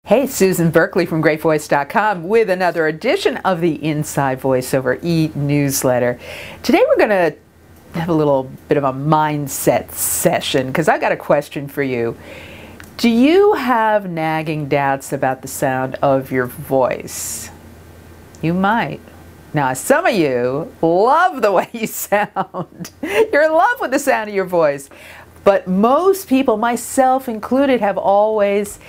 Hey, Susan Berkley from GreatVoice.com with another edition of the Inside Voiceover e-newsletter. Today we're going to have a little bit of a mindset session because I got a question for you. Do you have nagging doubts about the sound of your voice? You might. Now, some of you love the way you sound. You're in love with the sound of your voice. But most people, myself included, have always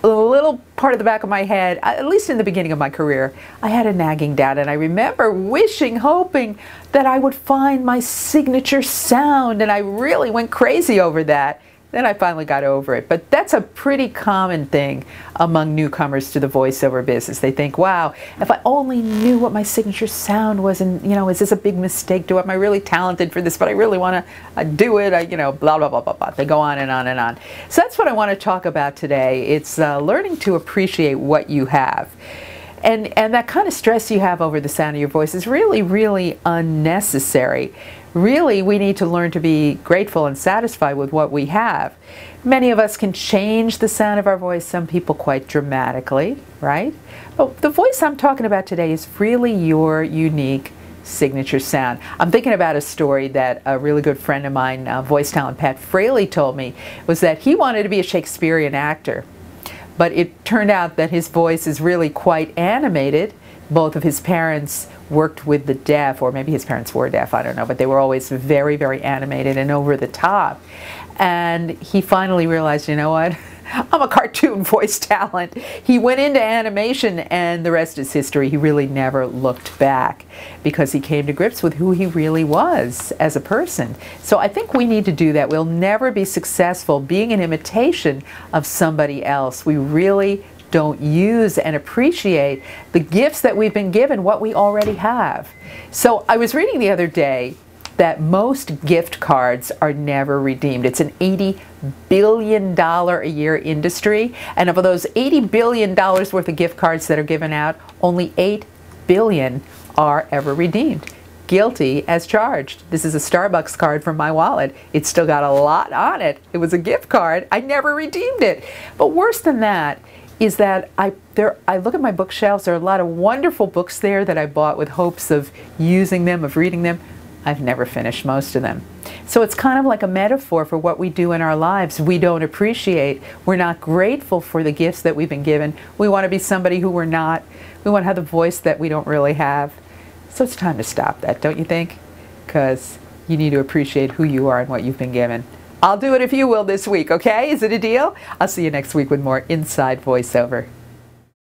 a little part of the back of my head, at least in the beginning of my career, I had a nagging doubt, and I remember wishing, hoping that I would find my signature sound, and I really went crazy over that. Then I finally got over it. But that's a pretty common thing among newcomers to the voiceover business. They think, wow, if I only knew what my signature sound was, and, is this a big mistake? Am I really talented for this? But I really want to do it, blah, blah, blah, blah, blah. They go on and on and on. So that's what I want to talk about today. It's learning to appreciate what you have. And that kind of stress you have over the sound of your voice is really, really unnecessary. Really, we need to learn to be grateful and satisfied with what we have. Many of us can change the sound of our voice, some people quite dramatically, right? But the voice I'm talking about today is really your unique signature sound. I'm thinking about a story that a really good friend of mine, voice talent Pat Fraley, told me, was that he wanted to be a Shakespearean actor. But it turned out that his voice is really quite animated. Both of his parents worked with the deaf, or maybe his parents were deaf, I don't know, but they were always very, very animated and over the top. And he finally realized, you know what? I'm a cartoon voice talent. He went into animation, and the rest is history. He really never looked back because he came to grips with who he really was as a person. So I think we need to do that. We'll never be successful being an imitation of somebody else. We really don't use and appreciate the gifts that we've been given, what we already have. So I was reading the other day that most gift cards are never redeemed. It's an $80 billion a year industry, and of those $80 billion worth of gift cards that are given out, only $8 billion are ever redeemed. Guilty as charged. This is a Starbucks card from my wallet. It's still got a lot on it. It was a gift card. I never redeemed it. But worse than that is that I look at my bookshelves. There are a lot of wonderful books there that I bought with hopes of using them, of reading them. I've never finished most of them. So it's kind of like a metaphor for what we do in our lives. We don't appreciate. We're not grateful for the gifts that we've been given. We want to be somebody who we're not. We want to have the voice that we don't really have. So it's time to stop that, don't you think? Because you need to appreciate who you are and what you've been given. I'll do it if you will this week, okay? Is it a deal? I'll see you next week with more Inside Voiceover.